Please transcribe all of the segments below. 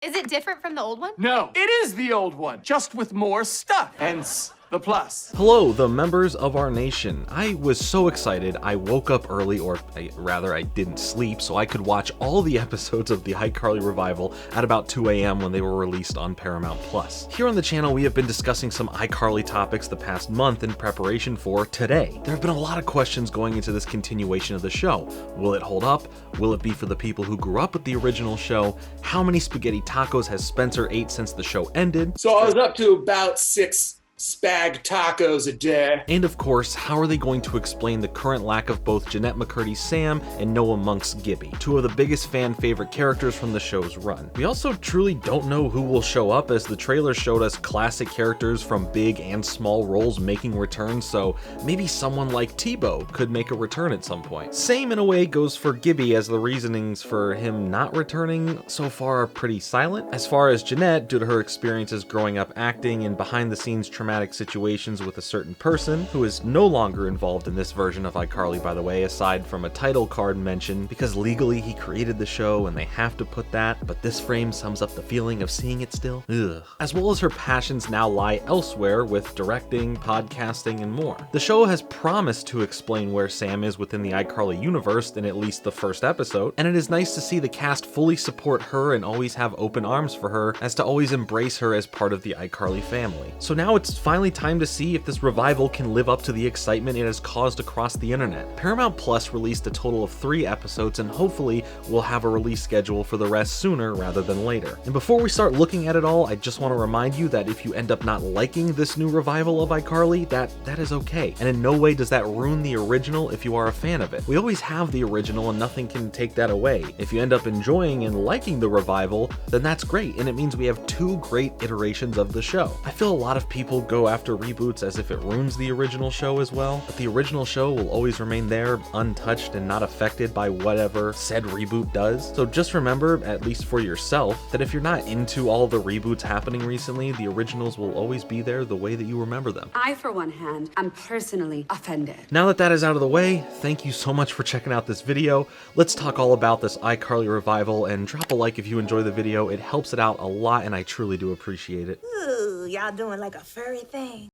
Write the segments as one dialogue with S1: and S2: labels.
S1: Is it different from the old one?
S2: No, it is the old one, just with more stuff. Hence the plus.
S3: Hello, the members of our nation. I was so excited I woke up early, or rather I didn't sleep, so I could watch all the episodes of the iCarly revival at about 2 a.m. when they were released on Paramount Plus. Here on the channel we have been discussing some iCarly topics the past month in preparation for today. There have been a lot of questions going into this continuation of the show. Will it hold up? Will it be for the people who grew up with the original show? How many spaghetti tacos has Spencer ate since the show ended?
S4: So I was up to about 6 spag tacos a day.
S3: And of course, how are they going to explain the current lack of both Jeanette McCurdy's Sam and Noah Monk's Gibby, two of the biggest fan favorite characters from the show's run? We also truly don't know who will show up, as the trailer showed us classic characters from big and small roles making returns, so maybe someone like Tebow could make a return at some point. Same in a way goes for Gibby, as the reasonings for him not returning so far are pretty silent. As far as Jeanette, due to her experiences growing up acting and behind the scenes traumatic situations with a certain person, who is no longer involved in this version of iCarly, by the way, aside from a title card mention, because legally he created the show and they have to put that, but this frame sums up the feeling of seeing it still. Ugh. As well as her passions now lie elsewhere with directing, podcasting, and more. The show has promised to explain where Sam is within the iCarly universe in at least the first episode, and it is nice to see the cast fully support her and always have open arms for her, as to always embrace her as part of the iCarly family. So now it's finally time to see if this revival can live up to the excitement it has caused across the internet. Paramount Plus released a total of 3 episodes, and hopefully we'll have a release schedule for the rest sooner rather than later. And before we start looking at it all, I just want to remind you that if you end up not liking this new revival of iCarly, that is okay. And in no way does that ruin the original if you are a fan of it. We always have the original and nothing can take that away. If you end up enjoying and liking the revival, then that's great, and it means we have 2 great iterations of the show. I feel a lot of people go after reboots as if it ruins the original show as well, but the original show will always remain there, untouched and not affected by whatever said reboot does. So just remember, at least for yourself, that if you're not into all the reboots happening recently, the originals will always be there the way that you remember them.
S5: I, for one hand, am personally offended.
S3: Now that that is out of the way, thank you so much for checking out this video. Let's talk all about this iCarly revival, and drop a like if you enjoy the video. It helps it out a lot and I truly do appreciate it.
S6: Ooh, y'all doing like a furry thing.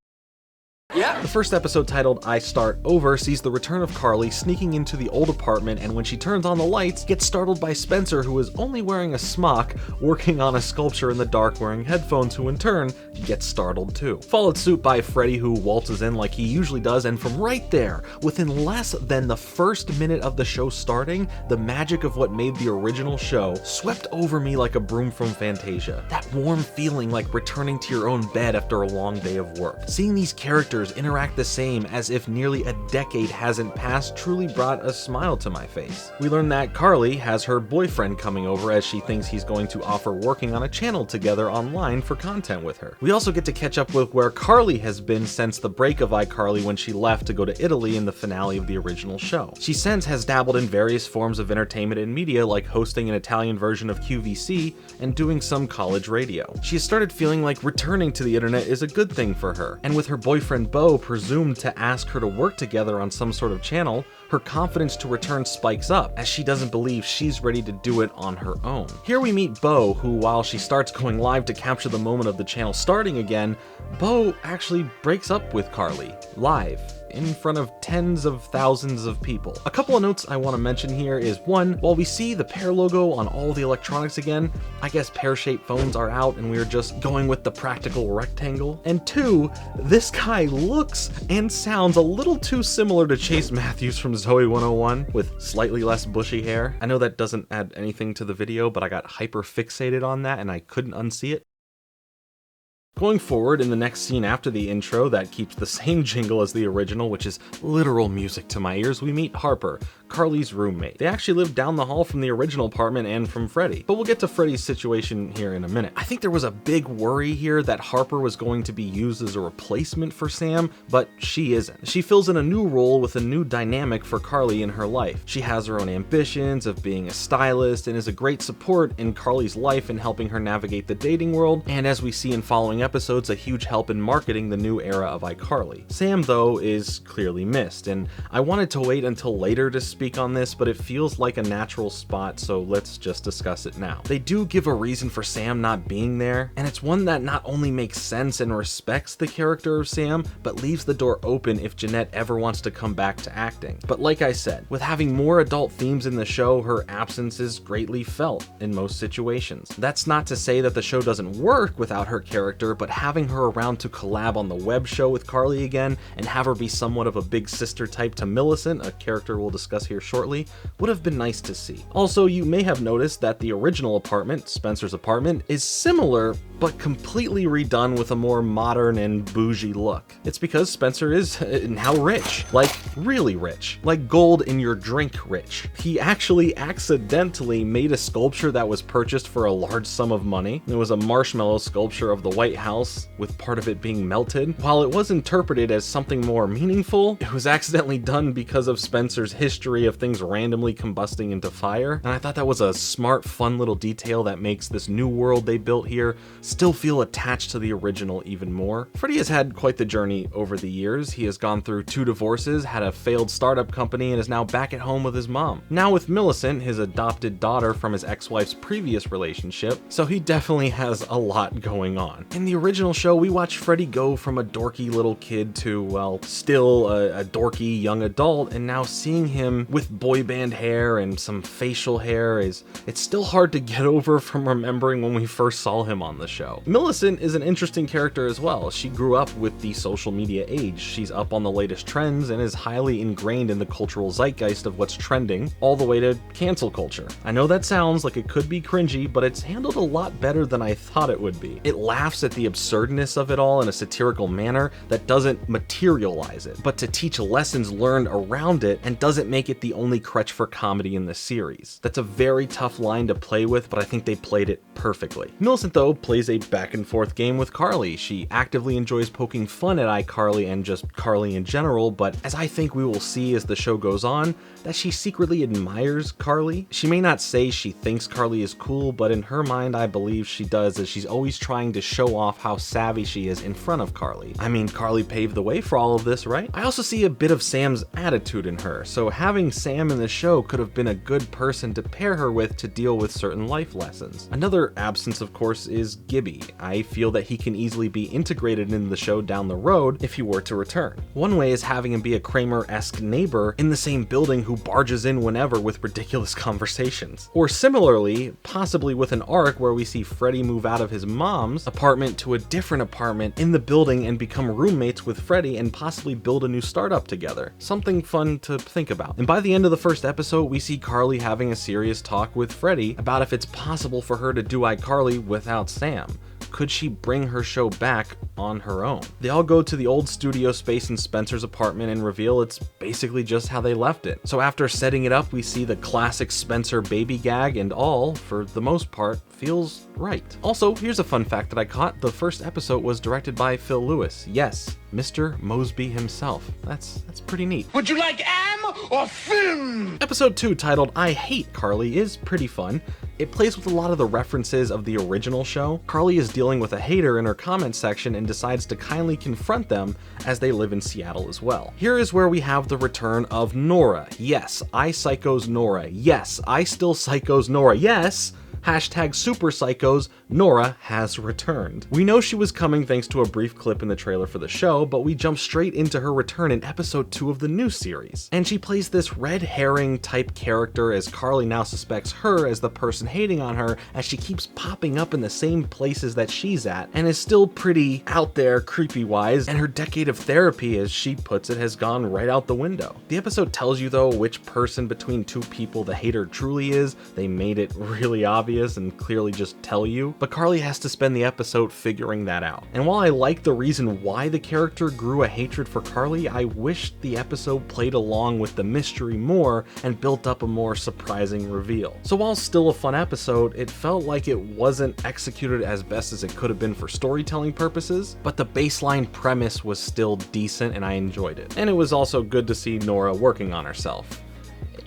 S4: Yeah.
S3: The first episode, titled iStart Over, sees the return of Carly sneaking into the old apartment, and when she turns on the lights, gets startled by Spencer, who is only wearing a smock, working on a sculpture in the dark wearing headphones, who in turn gets startled too. Followed suit by Freddie, who waltzes in like he usually does, and from right there, within less than the first minute of the show starting, the magic of what made the original show swept over me like a broom from Fantasia. That warm feeling like returning to your own bed after a long day of work. Seeing these characters interact the same as if nearly a decade hasn't passed truly brought a smile to my face. We learn that Carly has her boyfriend coming over, as she thinks he's going to offer working on a channel together online for content with her. We also get to catch up with where Carly has been since the break of iCarly, when she left to go to Italy in the finale of the original show. She since has dabbled in various forms of entertainment and media, like hosting an Italian version of QVC and doing some college radio. She has started feeling like returning to the internet is a good thing for her, and with her boyfriend Bo presumed to ask her to work together on some sort of channel, her confidence to return spikes up, as she doesn't believe she's ready to do it on her own. Here we meet Bo, who, while she starts going live to capture the moment of the channel starting again, Bo actually breaks up with Carly, live, in front of tens of thousands of people. A couple of notes I want to mention here is, 1, while we see the Pear logo on all the electronics again, I guess pear-shaped phones are out and we're just going with the practical rectangle. And 2, this guy looks and sounds a little too similar to Chase Matthews from Zoe 101, with slightly less bushy hair. I know that doesn't add anything to the video, but I got hyper fixated on that and I couldn't unsee it. Going forward, in the next scene after the intro that keeps the same jingle as the original, which is literal music to my ears, we meet Harper, Carly's roommate. They actually live down the hall from the original apartment and from Freddie, but we'll get to Freddie's situation here in a minute. I think there was a big worry here that Harper was going to be used as a replacement for Sam, but she isn't. She fills in a new role with a new dynamic for Carly in her life. She has her own ambitions of being a stylist and is a great support in Carly's life in helping her navigate the dating world, and as we see in following episode's a huge help in marketing the new era of iCarly. Sam, though, is clearly missed, and I wanted to wait until later to speak on this, but it feels like a natural spot, so let's just discuss it now. They do give a reason for Sam not being there, and it's one that not only makes sense and respects the character of Sam, but leaves the door open if Jeanette ever wants to come back to acting. But like I said, with having more adult themes in the show, her absence is greatly felt in most situations. That's not to say that the show doesn't work without her character, but having her around to collab on the web show with Carly again and have her be somewhat of a big sister type to Millicent, a character we'll discuss here shortly, would have been nice to see. Also, you may have noticed that the original apartment, Spencer's apartment, is similar but completely redone with a more modern and bougie look. It's because Spencer is now rich, like really rich, like gold in your drink rich. He actually accidentally made a sculpture that was purchased for a large sum of money. It was a marshmallow sculpture of the White House, with part of it being melted. While it was interpreted as something more meaningful, it was accidentally done because of Spencer's history of things randomly combusting into fire, and I thought that was a smart, fun little detail that makes this new world they built here still feel attached to the original even more. Freddie has had quite the journey over the years. He has gone through 2 divorces, had a failed startup company, and is now back at home with his mom. Now with Millicent, his adopted daughter from his ex-wife's previous relationship, so he definitely has a lot going on. In the original show, we watched Freddie go from a dorky little kid to, well, still a dorky young adult, and now seeing him with boy band hair and some facial hair it's still hard to get over from remembering when we first saw him on the show. Millicent is an interesting character as well. She grew up with the social media age. She's up on the latest trends and is highly ingrained in the cultural zeitgeist of what's trending, all the way to cancel culture. I know that sounds like it could be cringy, but it's handled a lot better than I thought it would be. It laughs at the absurdness of it all in a satirical manner that doesn't materialize it, but to teach lessons learned around it and doesn't make it the only crutch for comedy in the series. That's a very tough line to play with, but I think they played it perfectly. Millicent, though, plays a back and forth game with Carly. She actively enjoys poking fun at iCarly and just Carly in general, but as I think we will see as the show goes on, that she secretly admires Carly. She may not say she thinks Carly is cool, but in her mind I believe she does, as she's always trying to show off how savvy she is in front of Carly. I mean, Carly paved the way for all of this, right? I also see a bit of Sam's attitude in her, so having Sam in the show could have been a good person to pair her with to deal with certain life lessons. Another absence, of course, is Gibby. I feel that he can easily be integrated into the show down the road if he were to return. One way is having him be a Kramer-esque neighbor in the same building who barges in whenever with ridiculous conversations. Or similarly, possibly with an arc where we see Freddie move out of his mom's apartment to a different apartment in the building and become roommates with Freddie and possibly build a new startup together. Something fun to think about. And by the end of the first episode, we see Carly having a serious talk with Freddie about if it's possible for her to do iCarly without Sam. Could she bring her show back on her own? They all go to the old studio space in Spencer's apartment and reveal it's basically just how they left it. So after setting it up, we see the classic Spencer baby gag, and all, for the most part, feels right. Also, here's a fun fact that I caught. The first episode was directed by Phil Lewis. Yes, Mr. Mosby himself. That's pretty neat.
S2: Would you like am or fin?
S3: Episode 2, titled iHate Carly, is pretty fun. It plays with a lot of the references of the original show. Carly is dealing with a hater in her comment section and decides to kindly confront them as they live in Seattle as well. Here is where we have the return of Nora. Yes, I psychos Nora. Yes, I still psychos Nora. Yes! Hashtag Super Psychos, Nora has returned. We know she was coming thanks to a brief clip in the trailer for the show, but we jump straight into her return in episode 2 of the new series. And she plays this red herring type character, as Carly now suspects her as the person hating on her, as she keeps popping up in the same places that she's at, and is still pretty out there creepy wise, and her decade of therapy, as she puts it, has gone right out the window. The episode tells you though which person between two people the hater truly is. They made it really obvious and clearly just tell you, but Carly has to spend the episode figuring that out. And while I like the reason why the character grew a hatred for Carly, I wish the episode played along with the mystery more and built up a more surprising reveal. So while still a fun episode, it felt like it wasn't executed as best as it could have been for storytelling purposes, but the baseline premise was still decent and I enjoyed it. And it was also good to see Nora working on herself,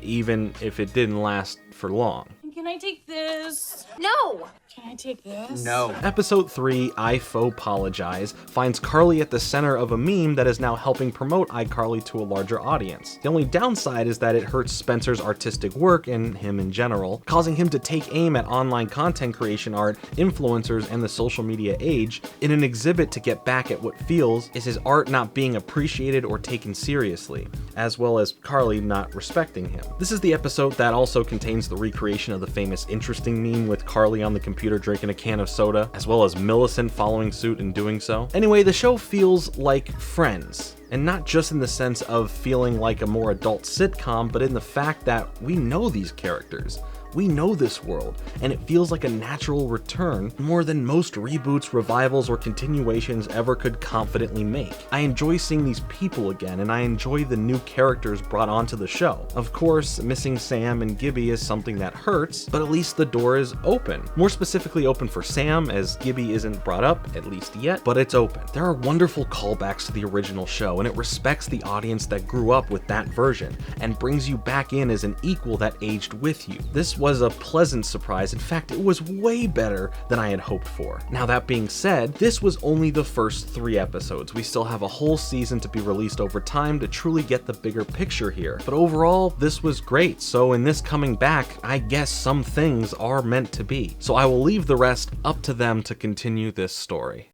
S3: even if it didn't last for long.
S1: Can I take this?
S6: No! Can I take this?
S2: No.
S3: Episode 3, ifauxpologize, finds Carly at the center of a meme that is now helping promote iCarly to a larger audience. The only downside is that it hurts Spencer's artistic work and him in general, causing him to take aim at online content creation art, influencers, and the social media age in an exhibit to get back at what feels is his art not being appreciated or taken seriously, as well as Carly not respecting him. This is the episode that also contains the recreation of the famous interesting meme with Carly on the computer drinking a can of soda, as well as Millicent following suit in doing so. Anyway, the show feels like Friends. And not just in the sense of feeling like a more adult sitcom, but in the fact that we know these characters. We know this world, and it feels like a natural return more than most reboots, revivals, or continuations ever could confidently make. I enjoy seeing these people again, and I enjoy the new characters brought onto the show. Of course, missing Sam and Gibby is something that hurts, but at least the door is open. More specifically open for Sam, as Gibby isn't brought up, at least yet, but it's open. There are wonderful callbacks to the original show, and it respects the audience that grew up with that version, and brings you back in as an equal that aged with you. This was a pleasant surprise. In fact, it was way better than I had hoped for. Now that being said, this was only the first 3 episodes. We still have a whole season to be released over time to truly get the bigger picture here. But overall, this was great. So in this coming back, I guess some things are meant to be. So I will leave the rest up to them to continue this story.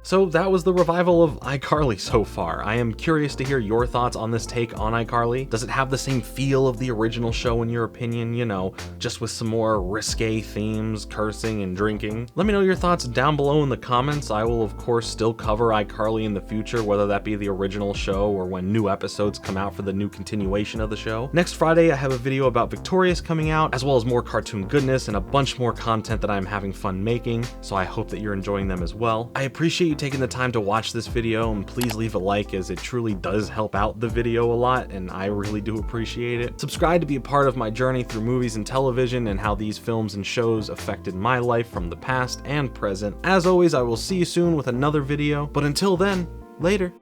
S3: So that was the revival of iCarly so far. I am curious to hear your thoughts on this take on iCarly. Does it have the same feel of the original show in your opinion? You know, just with some more risque themes, cursing, and drinking? Let me know your thoughts down below in the comments. I will of course still cover iCarly in the future, whether that be the original show or when new episodes come out for the new continuation of the show. Next Friday I have a video about Victorious coming out, as well as more cartoon goodness and a bunch more content that I'm having fun making, so I hope that you're enjoying them as well. I appreciate you taking the time to watch this video, and please leave a like as it truly does help out the video a lot, and I really do appreciate it. Subscribe to be a part of my journey through movies and television and how these films and shows affected my life from the past and present. As always, I will see you soon with another video, but until then, later.